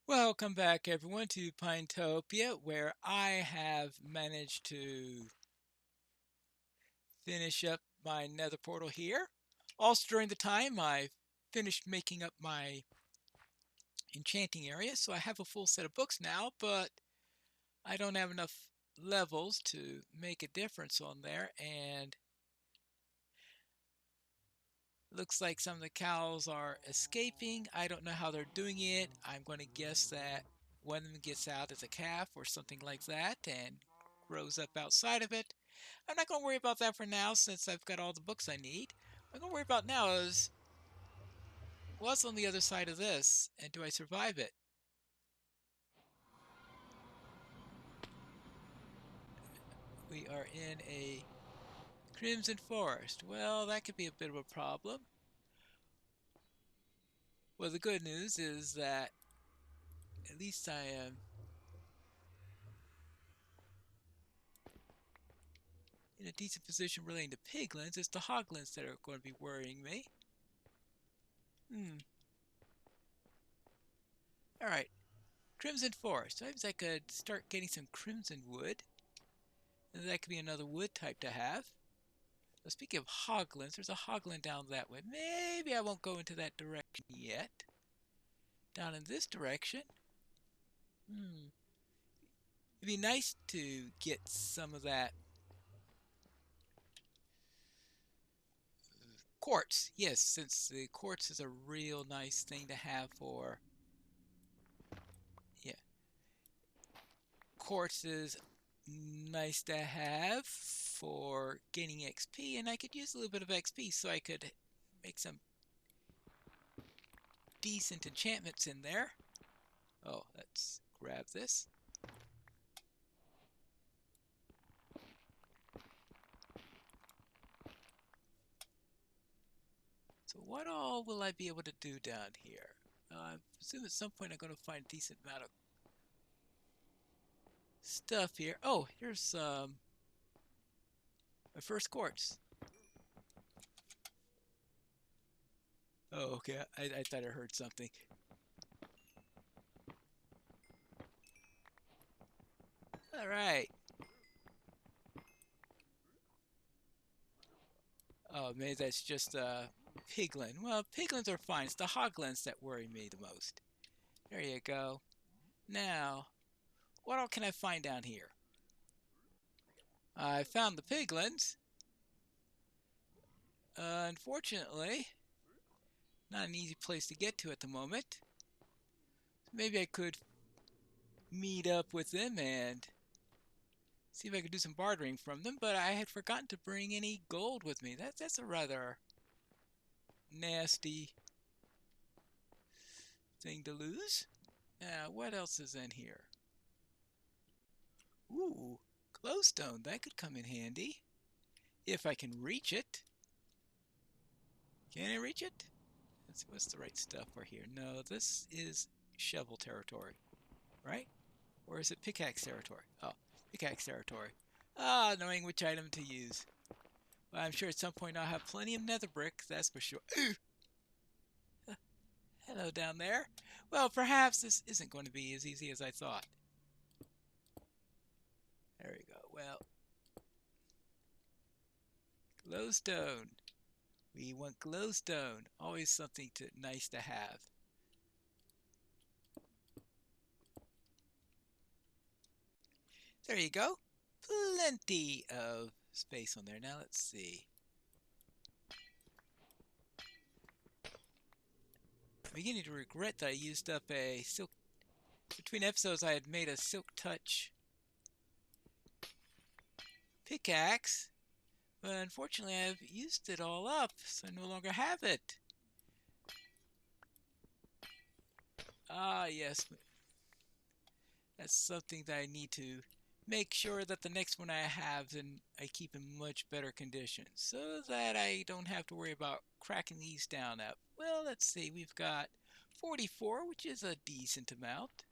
Welcome back, everyone, to Pinetopia, where I have managed to finish up my nether portal here. Also, during the time, I finished making up my enchanting area, so I have a full set of books now, but I don't have enough levels to make a difference on there, and looks like some of the cows are escaping. I don't know how they're doing it. I'm going to guess that one of them gets out as a calf or something like that and grows up outside of it. I'm not going to worry about that for now since I've got all the books I need. What I'm going to worry about now is what's on the other side of this and do I survive it? We are in a crimson forest. Well, that could be a bit of a problem. Well, the good news is that at least I am in a decent position relating to piglins. It's the hoglins that are going to be worrying me. Hmm. All right. Crimson forest. Sometimes I could start getting some crimson wood. And that could be another wood type to have. Now, speaking of hoglins, there's a hoglin down that way. Maybe I won't go into that direction yet. Down in this direction. Hmm. It'd be nice to get some of that quartz. Yes, since the quartz is a real nice thing to have for. Yeah, quartz is nice to have for gaining XP, and I could use a little bit of XP so I could make some decent enchantments in there. Oh, let's grab this. So what all will I be able to do down here? I presume at some point I'm going to find a decent amount of stuff here. Oh, here's my first quartz. Oh, okay. I thought I heard something. All right. Oh, maybe that's just a piglin. Well, piglins are fine. It's the hoglins that worry me the most. There you go. Now, what all can I find down here? I found the piglins. Unfortunately, not an easy place to get to at the moment. Maybe I could meet up with them and see if I could do some bartering from them, but I had forgotten to bring any gold with me. That's a rather nasty thing to lose. Now, what else is in here? Ooh, glowstone. That could come in handy. If I can reach it. Can I reach it? Let's see, what's the right stuff for here? No, this is shovel territory, right? Or is it pickaxe territory? Oh, pickaxe territory. Ah, knowing which item to use. Well, I'm sure at some point I'll have plenty of nether brick, that's for sure. Hello down there. Well, perhaps this isn't going to be as easy as I thought. There we go. Well, glowstone. We want glowstone. Always something nice to have. There you go. Plenty of space on there. Now let's see. I'm beginning to regret that I used up a silk. Between episodes, I had made a silk touch pickaxe, but unfortunately, I've used it all up, so I no longer have it. Ah, yes, that's something that I need to make sure that the next one I have, then I keep in much better condition, so that I don't have to worry about cracking these down up. Well, let's see, we've got 44, which is a decent amount.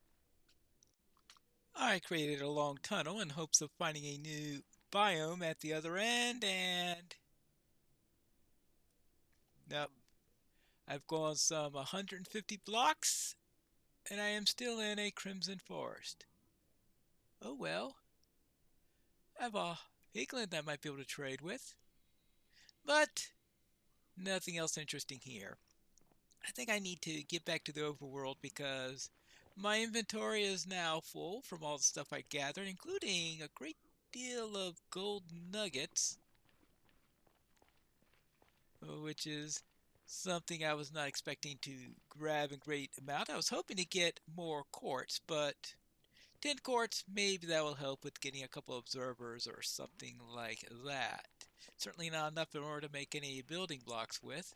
I created a long tunnel in hopes of finding a new biome at the other end, and nope. I've gone some 150 blocks, and I am still in a crimson forest. Oh well, I have a piglet I might be able to trade with, but nothing else interesting here. I think I need to get back to the overworld because my inventory is now full from all the stuff I gathered, including a great deal of gold nuggets, which is something I was not expecting to grab in great amount. I was hoping to get more quartz, but 10 quartz, maybe that will help with getting a couple of observers or something like that. Certainly not enough in order to make any building blocks with.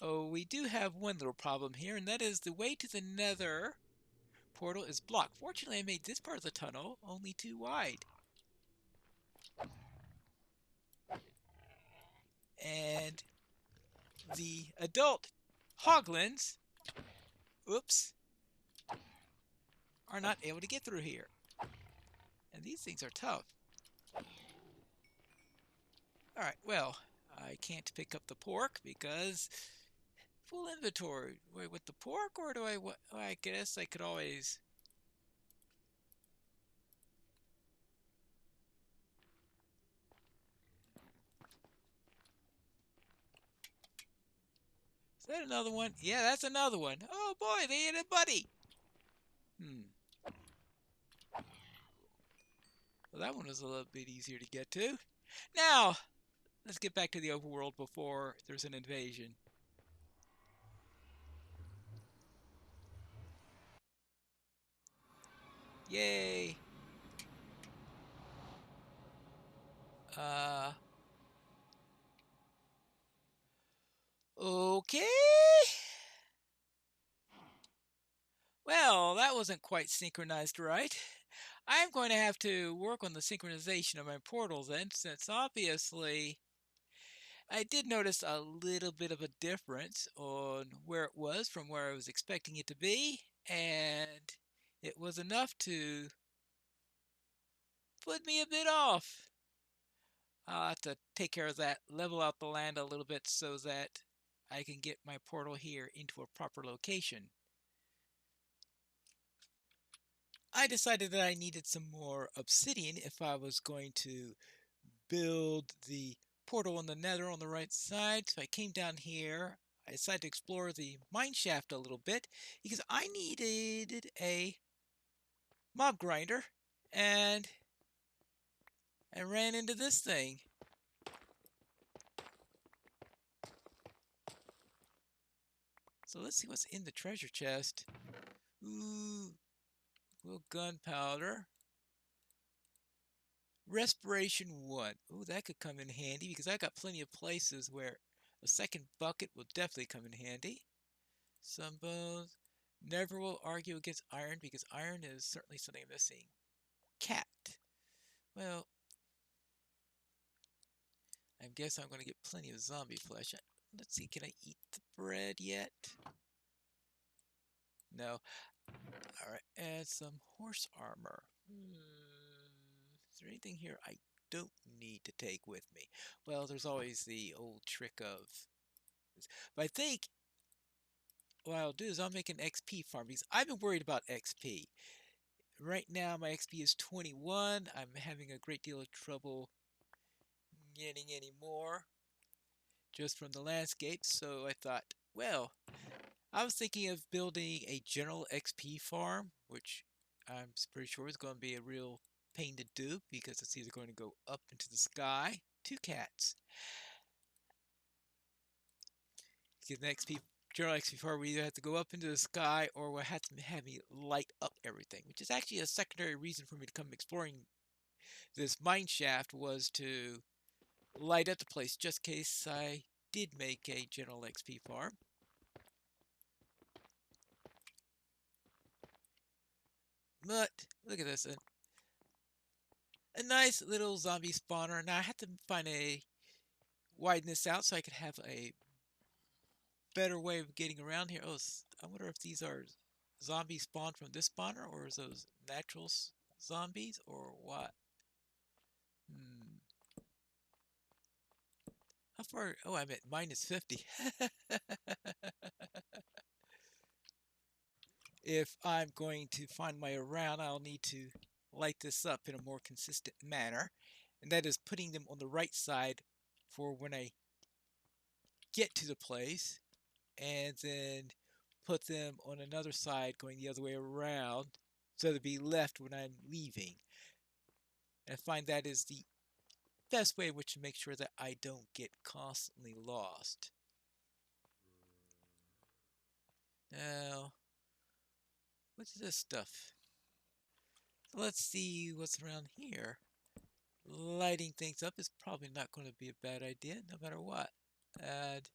Oh, we do have one little problem here, and that is the way to the nether portal is blocked. Fortunately, I made this part of the tunnel only too wide. And the adult hoglins, oops, are not able to get through here. And these things are tough. Alright, well, I can't pick up the pork because full inventory. Wait, with the pork, or do I... Well, I guess I could always... Is that another one? Yeah, that's another one. Oh boy, they ate a buddy. Well, that one was a little bit easier to get to. Now, let's get back to the overworld before there's an invasion. Yay! Uh, okay. Well, that wasn't quite synchronized right. I'm going to have to work on the synchronization of my portals then, since obviously I did notice a little bit of a difference on where it was from where I was expecting it to be, and it was enough to put me a bit off. I'll have to take care of that, level out the land a little bit so that I can get my portal here into a proper location. I decided that I needed some more obsidian if I was going to build the portal on the nether on the right side. So I came down here. I decided to explore the mine shaft a little bit because I needed a mob grinder, and I ran into this thing. So let's see what's in the treasure chest. Ooh, little gunpowder. Respiration 1. Ooh, that could come in handy because I got plenty of places where a second bucket will definitely come in handy. Some bones. Never will argue against iron because iron is certainly something I'm missing. Cat. Well, I guess I'm going to get plenty of zombie flesh. Let's see, can I eat the bread yet? No. Alright, add some horse armor. Is there anything here I don't need to take with me? Well, there's always the old trick of... But I think what I'll do is I'll make an XP farm because I've been worried about XP. Right now my XP is 21. I'm having a great deal of trouble getting any more just from the landscape. So I thought, well, I was thinking of building a general XP farm, which I'm pretty sure is going to be a real pain to do because it's either going to go up into the sky. 2 cats. Because the XP general XP farm, we either have to go up into the sky or we'll have to have me light up everything, which is actually a secondary reason for me to come exploring this mine shaft, was to light up the place just in case I did make a general XP farm. But look at this, a nice little zombie spawner. Now I have to find a widen this out so I could have a better way of getting around here. Oh, I wonder if these are zombies spawned from this spawner, or is those natural zombies, or what? How far? Oh, I'm at -50. if I'm going to find my way around, I'll need to light this up in a more consistent manner. And that is putting them on the right side for when I get to the place, and then put them on another side going the other way around so to be left when I'm leaving. And I find that is the best way in which to make sure that I don't get constantly lost. Now, what's this stuff? Let's see what's around here. Lighting things up is probably not going to be a bad idea, no matter what. And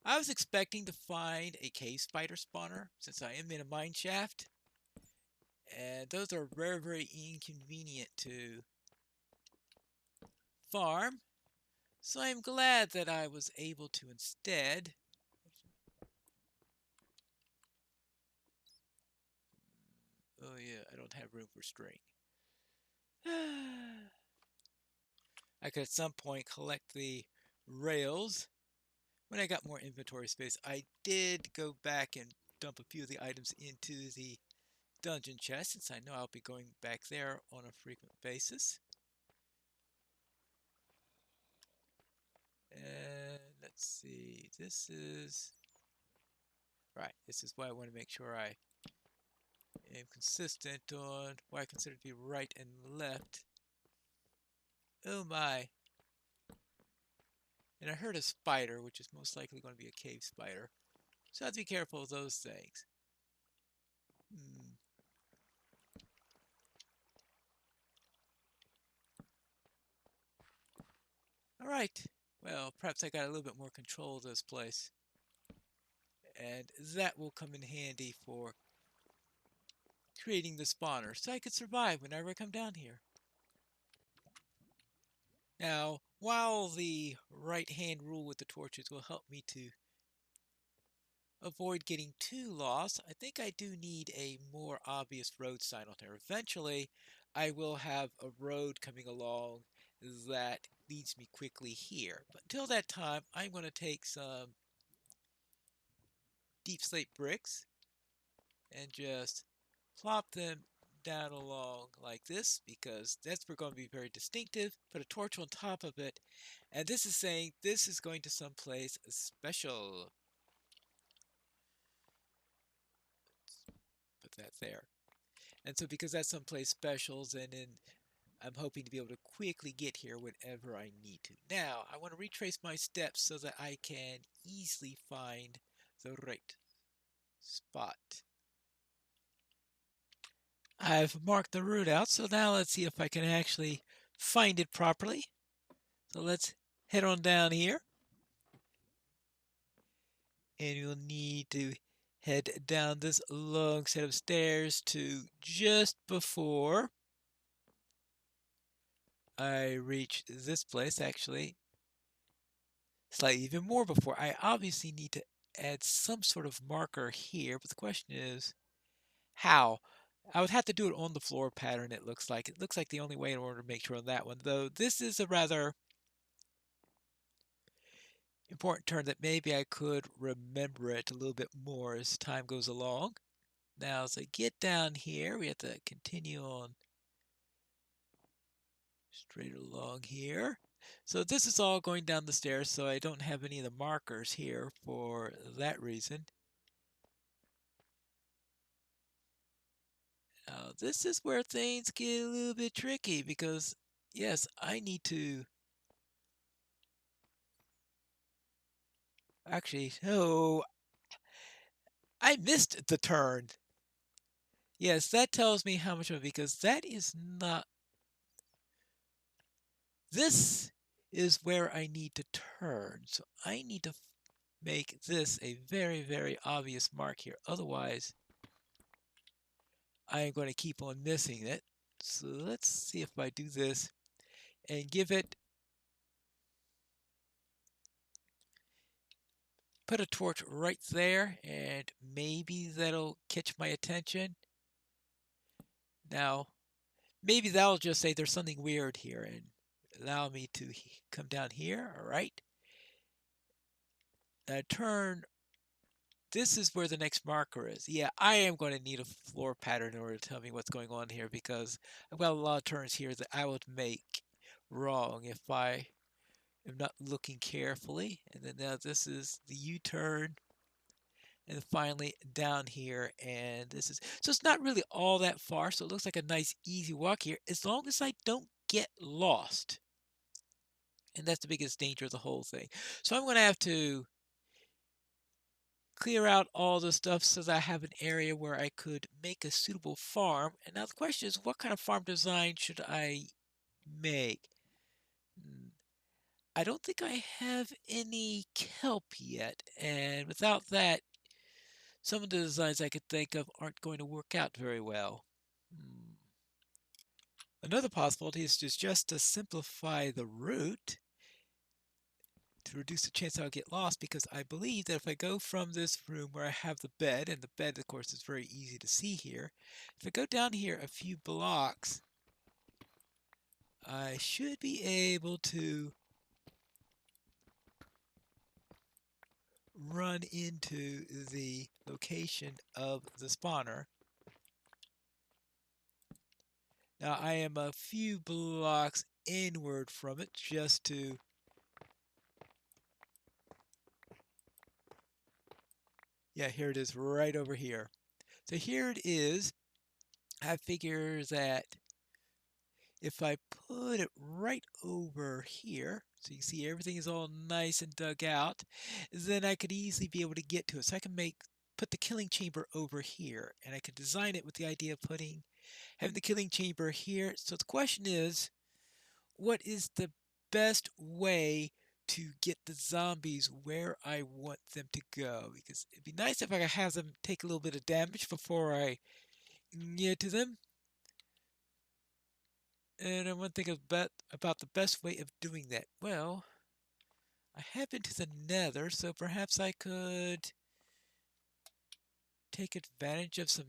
I was expecting to find a cave spider spawner, since I am in a mine shaft. And those are very, very inconvenient to farm. So I'm glad that I was able to instead oh yeah, I don't have room for string. I could at some point collect the rails when I got more inventory space. I did go back and dump a few of the items into the dungeon chest, since I know I'll be going back there on a frequent basis. And let's see, this is right. This is why I want to make sure I am consistent on what I consider to be right and left. Oh my. And I heard a spider, which is most likely going to be a cave spider. So I have to be careful of those things. Alright. Well, perhaps I got a little bit more control of this place. And that will come in handy for creating the spawner, so I could survive whenever I come down here. Now, while the right-hand rule with the torches will help me to avoid getting too lost, I think I do need a more obvious road sign on there. Eventually, I will have a road coming along that leads me quickly here. But until that time, I'm going to take some deep slate bricks and just plop them down along like this, because that's going to be very distinctive. Put a torch on top of it, and this is saying this is going to someplace special. Put that there. And so because that's someplace special, then I'm hoping to be able to quickly get here whenever I need to. Now, I want to retrace my steps so that I can easily find the right spot. I've marked the route out, so now let's see if I can actually find it properly. So let's head on down here. And you'll need to head down this long set of stairs to just before I reach this place, actually. Slightly even more before. I obviously need to add some sort of marker here, but the question is, how? I would have to do it on the floor pattern, it looks like. It looks like the only way in order to make sure on that one, though this is a rather important turn that maybe I could remember it a little bit more as time goes along. Now, as I get down here, we have to continue on straight along here. So this is all going down the stairs, so I don't have any of the markers here for that reason. Now, this is where things get a little bit tricky because, yes, I need to... Actually, no, I missed the turn. Yes, that tells me how much of it, because that is not... This is where I need to turn, so I need to make this a very, very obvious mark here. Otherwise, I'm going to keep on missing it. So let's see if I do this and give it... Put a torch right there, and maybe that'll catch my attention. Now, maybe that'll just say there's something weird here and allow me to come down here. All right. Now turn this is where the next marker is. Yeah, I am going to need a floor pattern in order to tell me what's going on here because I've got a lot of turns here that I would make wrong if I am not looking carefully. And then now this is the U-turn. And finally down here, and this is, so it's not really all that far, so it looks like a nice easy walk here, as long as I don't get lost. And that's the biggest danger of the whole thing. So I'm going to have to clear out all the stuff so that I have an area where I could make a suitable farm. And now the question is, what kind of farm design should I make? I don't think I have any kelp yet, and without that, some of the designs I could think of aren't going to work out very well. Another possibility is just to simplify the route to reduce the chance I'll get lost, because I believe that if I go from this room where I have the bed, and the bed of course is very easy to see here, if I go down here a few blocks, I should be able to run into the location of the spawner. Now I am a few blocks inward from it just to yeah, here it is right over here. So here it is. I figure that if I put it right over here, so you see everything is all nice and dug out, then I could easily be able to get to it. So I can put the killing chamber over here, and I could design it with the idea of having the killing chamber here. So the question is, what is the best way to get the zombies where I want them to go? Because it'd be nice if I could have them take a little bit of damage before I get to them. And I want to think about the best way of doing that. Well, I have been to the nether, so perhaps I could take advantage of some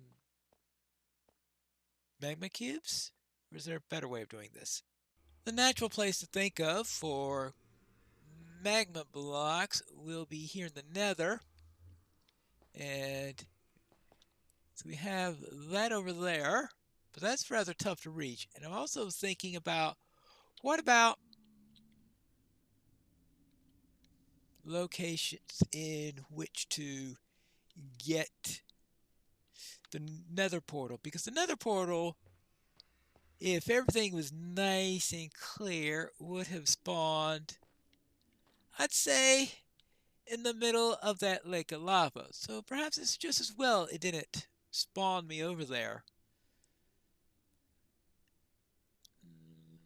magma cubes? Or is there a better way of doing this? The natural place to think of for magma blocks will be here in the nether. And so we have that over there, but that's rather tough to reach. And I'm also thinking about, what about locations in which to get the nether portal? Because the nether portal, if everything was nice and clear, would have spawned, I'd say, in the middle of that lake of lava. So perhaps it's just as well it didn't spawn me over there.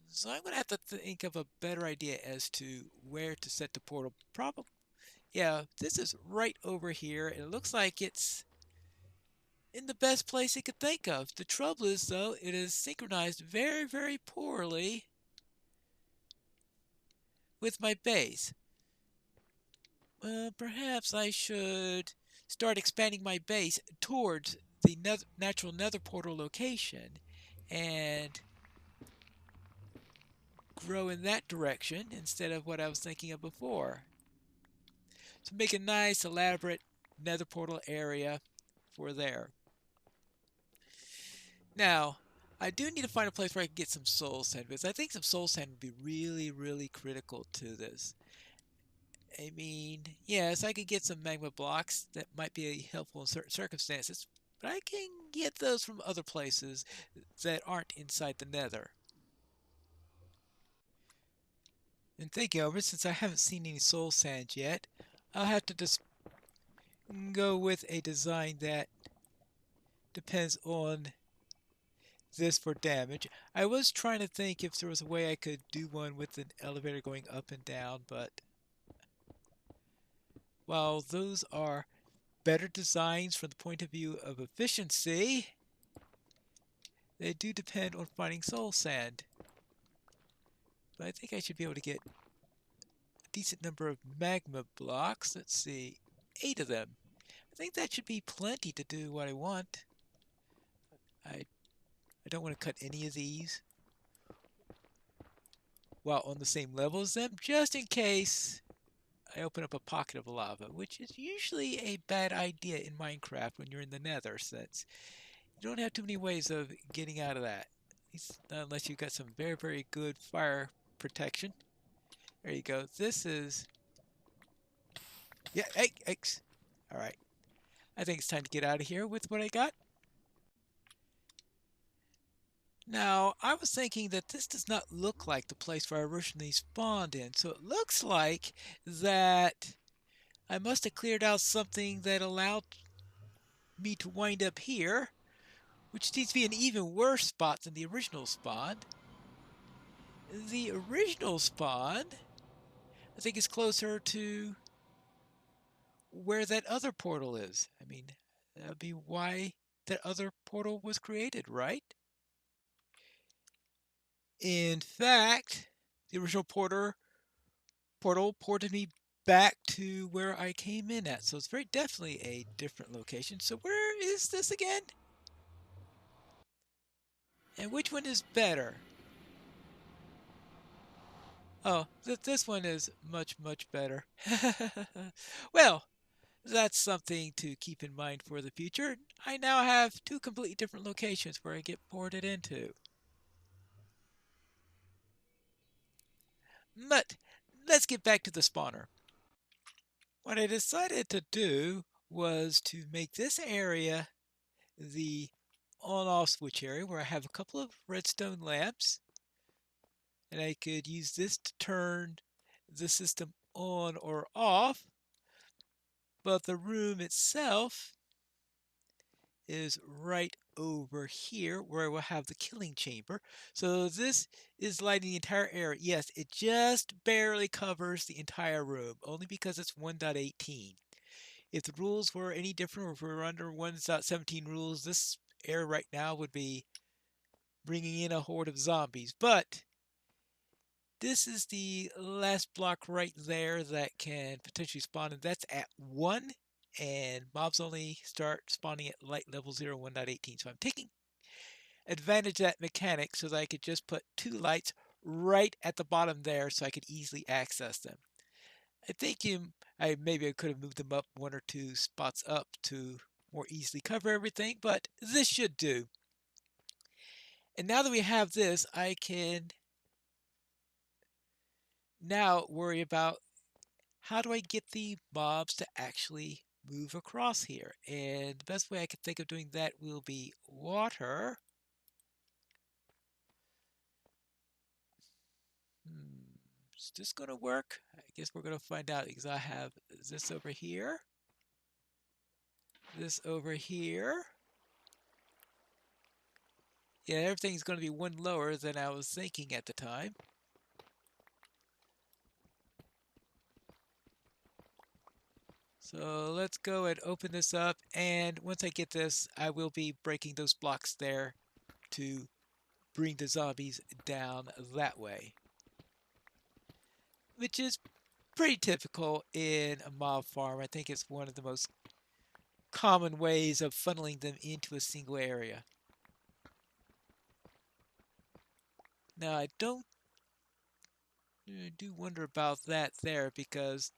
So I'm going to have to think of a better idea as to where to set the portal. Probably, yeah, this is right over here. It looks like it's in the best place it could think of. The trouble is, though, it is synchronized very, very poorly with my base. Perhaps I should start expanding my base towards the natural nether portal location and grow in that direction instead of what I was thinking of before. So make a nice elaborate nether portal area for there. Now, I do need to find a place where I can get some soul sand, because I think some soul sand would be really, really critical to this. I mean, yes, I could get some magma blocks that might be helpful in certain circumstances, but I can get those from other places that aren't inside the nether. And thinking over it, since I haven't seen any soul sand yet, I'll have to just go with a design that depends on this for damage. I was trying to think if there was a way I could do one with an elevator going up and down, but while those are better designs from the point of view of efficiency, they do depend on finding soul sand. But I think I should be able to get a decent number of magma blocks. Let's see, 8 of them. I think that should be plenty to do what I want. I don't want to cut any of these while on the same level as them, just in case I open up a pocket of lava, which is usually a bad idea in Minecraft when you're in the nether, since you don't have too many ways of getting out of that. At least not unless you've got some very, very good fire protection. There you go. This is... Yeah, hey, X. All right. I think it's time to get out of here with what I got. Now, I was thinking that this does not look like the place where I originally spawned in, so it looks like that I must have cleared out something that allowed me to wind up here, which seems to be an even worse spot than the original spawn. The original spawn, I think, is closer to where that other portal is. I mean, that would be why that other portal was created, right? In fact, the original portal ported me back to where I came in at. So it's very definitely a different location. So where is this again? And which one is better? Oh, this one is much, much better. Well, that's something to keep in mind for the future. I now have two completely different locations where I get ported into. But let's get back to the spawner. What I decided to do was to make this area the on-off switch area where I have a couple of redstone lamps, and I could use this to turn the system on or off, but the room itself is right over here where I will have the killing chamber. So this is lighting the entire area. Yes, it just barely covers the entire room, only because it's 1.18. If the rules were any different, or if we were under 1.17 rules, this area right now would be bringing in a horde of zombies. But this is the last block right there that can potentially spawn, and that's at 1. And mobs only start spawning at light level 0, 1.18. So I'm taking advantage of that mechanic so that I could just put 2 lights right at the bottom there so I could easily access them. I think maybe I could have moved them up 1 or 2 spots up to more easily cover everything, but this should do. And now that we have this, I can now worry about how do I get the mobs to actually move across here. And the best way I can think of doing that will be water. Is this going to work? I guess we're going to find out, because I have this over here, this over here. Yeah, everything's going to be 1 lower than I was thinking at the time. So let's go and open this up, and once I get this, I will be breaking those blocks there to bring the zombies down that way, which is pretty typical in a mob farm. I think it's one of the most common ways of funneling them into a single area. Now, I do wonder about that there, because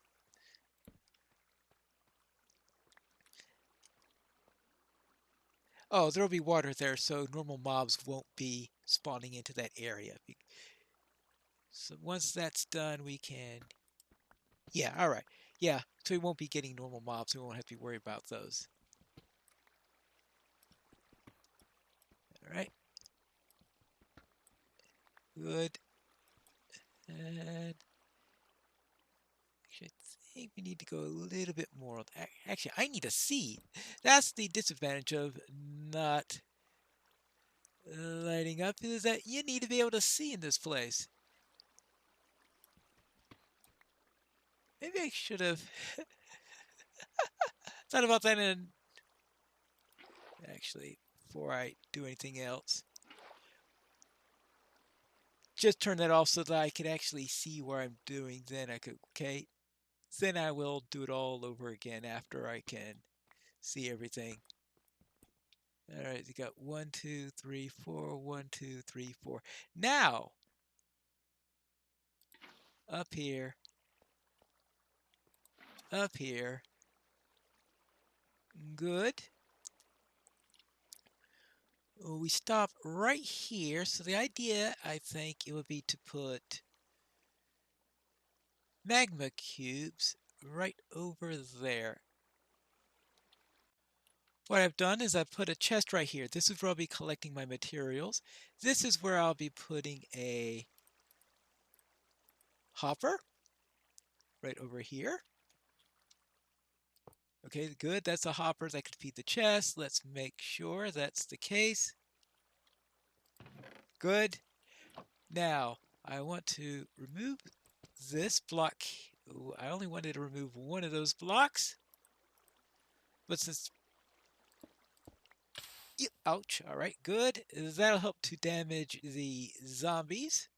oh, there'll be water there, so normal mobs won't be spawning into that area. So once that's done, we can... Yeah, all right. Yeah, so we won't be getting normal mobs. We won't have to worry about those. All right. Good. And actually, I think we need to go a little bit more. Actually, I need a seed. That's the disadvantage of not lighting up, is that you need to be able to see in this place. Maybe I should have thought about that actually, before I do anything else. Just turn that off so that I can actually see where I'm doing. Then I could, okay. Then I will do it all over again after I can see everything. All right, you got 1, 2, 3, 4, 1, 2, 3, 4. Now, up here, up here. Good. We stop right here. So the idea, I think, it would be to put magma cubes right over there. What I've done is I've put a chest right here. This is where I'll be collecting my materials. This is where I'll be putting a hopper right over here. Okay, good. That's a hopper that could feed the chest. Let's make sure that's the case. Good. Now, I want to remove this block. Ooh, I only wanted to remove one of those blocks. But since... Ouch. All right, good. That'll help to damage the zombies.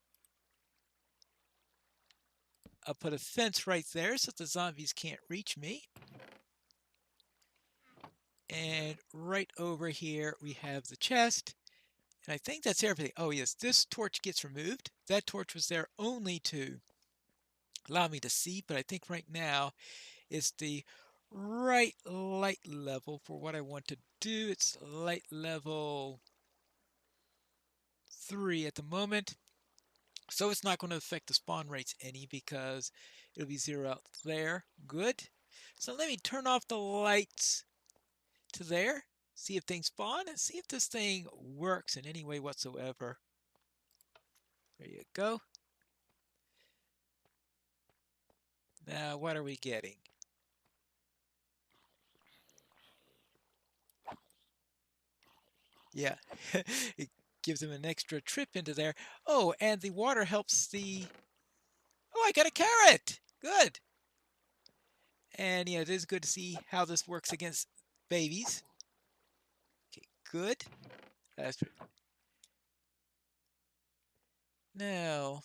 I'll put a fence right there so the zombies can't reach me. And right over here, we have the chest. And I think that's everything. Oh, yes, this torch gets removed. That torch was there only to allow me to see, but I think right now it's the right light level for what I want to do. It's light level 3 at the moment. So it's not going to affect the spawn rates any because it'll be 0 out there. Good. So let me turn off the lights to there. See if things spawn and see if this thing works in any way whatsoever. There you go. Now, what are we getting? Yeah, it gives them an extra trip into there. Oh, and the water helps the... Oh, I got a carrot! Good. And yeah, it is good to see how this works against babies. Okay, good. That's... Now,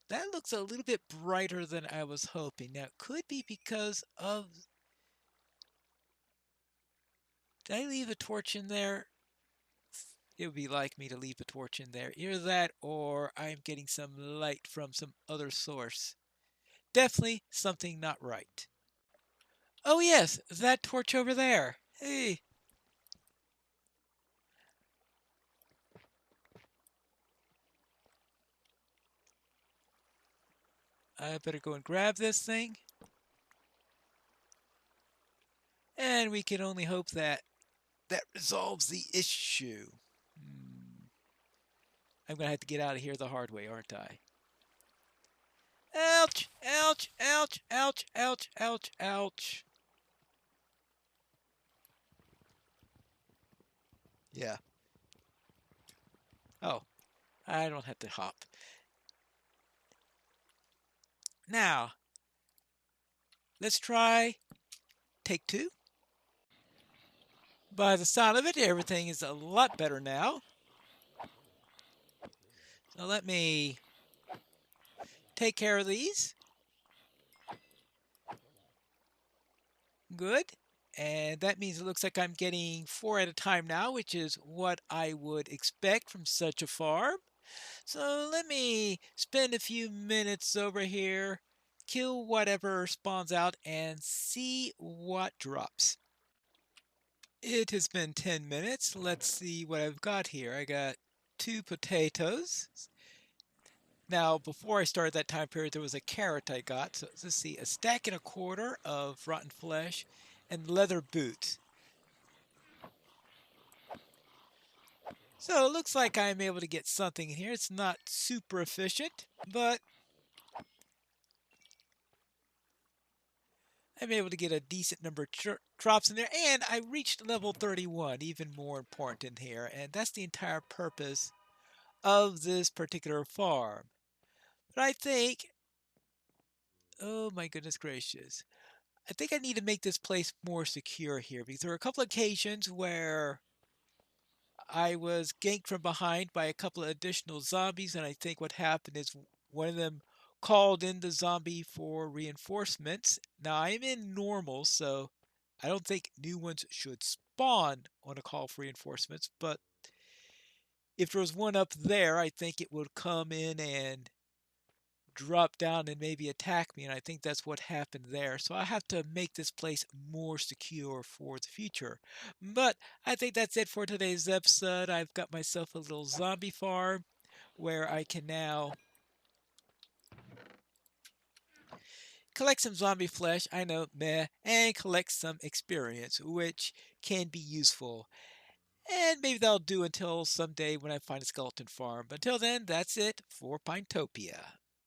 that looks a little bit brighter than I was hoping. Now, it could be because of... Did I leave a torch in there? It would be like me to leave a torch in there. Either that or I'm getting some light from some other source. Definitely something not right. Oh yes, that torch over there. Hey. I better go and grab this thing. And we can only hope that that resolves the issue. I'm going to have to get out of here the hard way, aren't I? Ouch! Ouch! Ouch! Ouch! Ouch! Ouch! Ouch! Yeah. Oh, I don't have to hop. Now, let's try take 2. By the sound of it, everything is a lot better now. So let me take care of these. Good. And that means it looks like I'm getting 4 at a time now, which is what I would expect from such a farm. So let me spend a few minutes over here, kill whatever spawns out, and see what drops. It has been 10 minutes. Let's see what I've got here. I got 2 potatoes. Now, before I started that time period, there was a carrot I got. So let's see, a stack and a quarter of rotten flesh and leather boots. So it looks like I'm able to get something in here. It's not super efficient, but I'm able to get a decent number of drops in there. And I reached level 31, even more important in here. And that's the entire purpose of this particular farm. But I think, oh my goodness gracious, I think I need to make this place more secure here because there were a couple of occasions where I was ganked from behind by a couple of additional zombies, and I think what happened is one of them called in the zombie for reinforcements. Now I'm in normal, so I don't think new ones should spawn on a call for reinforcements, but if there was one up there, I think it would come in and drop down and maybe attack me, and I think that's what happened there. So I have to make this place more secure for the future. But I think that's it for today's episode. I've got myself a little zombie farm where I can now collect some zombie flesh, I know, meh, and collect some experience, which can be useful. And maybe that'll do until someday when I find a skeleton farm. But until then, that's it for Pinetopia.